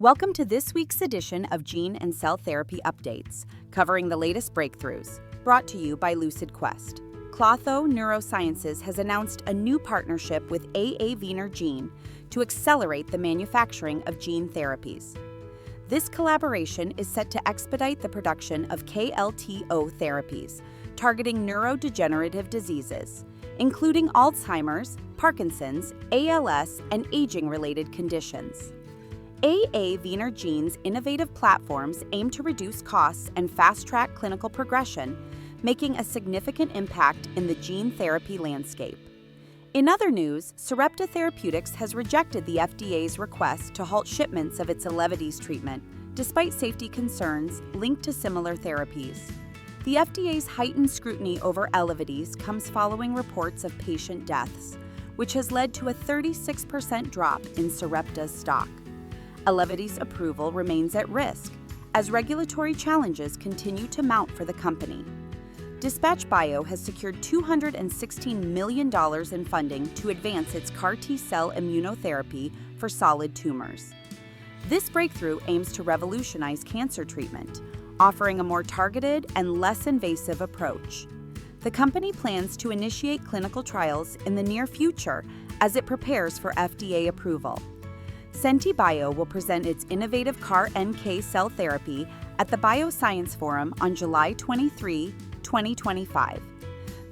Welcome to this week's edition of Gene and Cell Therapy Updates, covering the latest breakthroughs, brought to you by LucidQuest. Klotho Neurosciences has announced a new partnership with AAVnerGene to accelerate the manufacturing of gene therapies. This collaboration is set to expedite the production of KLTO therapies, targeting neurodegenerative diseases, including Alzheimer's, Parkinson's, ALS, and aging-related conditions. AAVnerGene's innovative platforms aim to reduce costs and fast-track clinical progression, making a significant impact in the gene therapy landscape. In other news, Sarepta Therapeutics has rejected the FDA's request to halt shipments of its Elevidys treatment, despite safety concerns linked to similar therapies. The FDA's heightened scrutiny over Elevidys comes following reports of patient deaths, which has led to a 36% drop in Sarepta's stock. Elevidys approval remains at risk as regulatory challenges continue to mount for the company. Dispatch Bio has secured $216 million in funding to advance its CAR T-cell immunotherapy for solid tumors. This breakthrough aims to revolutionize cancer treatment, offering a more targeted and less invasive approach. The company plans to initiate clinical trials in the near future as it prepares for FDA approval. Senti Bio will present its innovative CAR-NK cell therapy at the Bioscience Forum on July 23, 2025.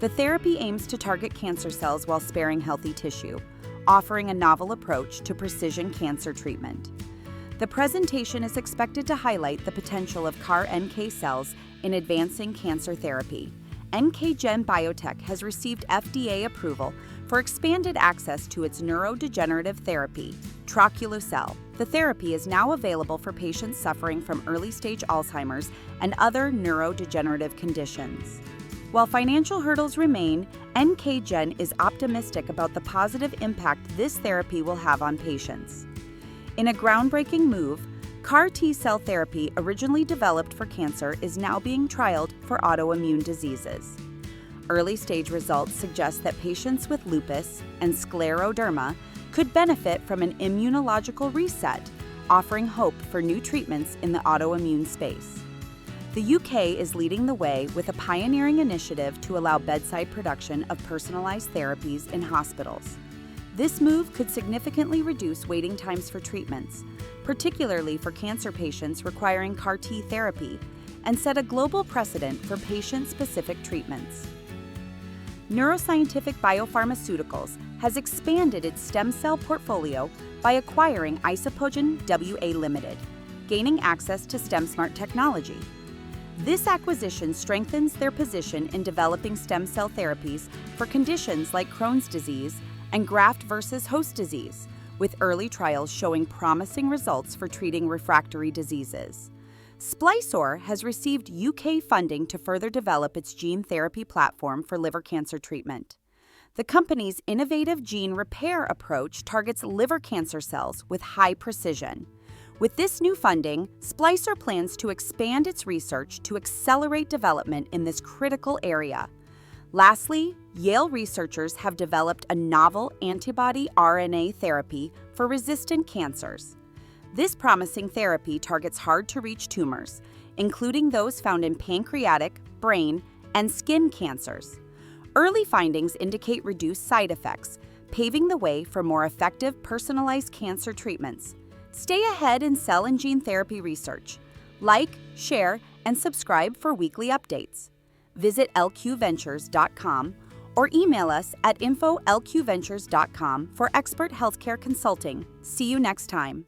The therapy aims to target cancer cells while sparing healthy tissue, offering a novel approach to precision cancer treatment. The presentation is expected to highlight the potential of CAR-NK cells in advancing cancer therapy. NKGen Biotech has received FDA approval for expanded access to its neurodegenerative therapy, Troculocel. The therapy is now available for patients suffering from early-stage Alzheimer's and other neurodegenerative conditions. While financial hurdles remain, NKGen is optimistic about the positive impact this therapy will have on patients. In a groundbreaking move, CAR T-cell therapy, originally developed for cancer, is now being trialed for autoimmune diseases. Early-stage results suggest that patients with lupus and scleroderma could benefit from an immunological reset, offering hope for new treatments in the autoimmune space. The UK is leading the way with a pioneering initiative to allow bedside production of personalized therapies in hospitals. This move could significantly reduce waiting times for treatments, particularly for cancer patients requiring CAR T therapy, and set a global precedent for patient-specific treatments. Neuroscientific Biopharmaceuticals has expanded its stem cell portfolio by acquiring Isopogen WA Limited, gaining access to StemSmart technology. This acquisition strengthens their position in developing stem cell therapies for conditions like Crohn's disease and graft versus host disease, with early trials showing promising results for treating refractory diseases. Splicor has received UK funding to further develop its gene therapy platform for liver cancer treatment. The company's innovative gene repair approach targets liver cancer cells with high precision. With this new funding, Splicor plans to expand its research to accelerate development in this critical area. Lastly, Yale researchers have developed a novel antibody RNA therapy for resistant cancers. This promising therapy targets hard-to-reach tumors, including those found in pancreatic, brain, and skin cancers. Early findings indicate reduced side effects, paving the way for more effective personalized cancer treatments. Stay ahead in cell and gene therapy research. Like, share, and subscribe for weekly updates. Visit lqventures.com or email us at info@lqventures.com for expert healthcare consulting. See you next time.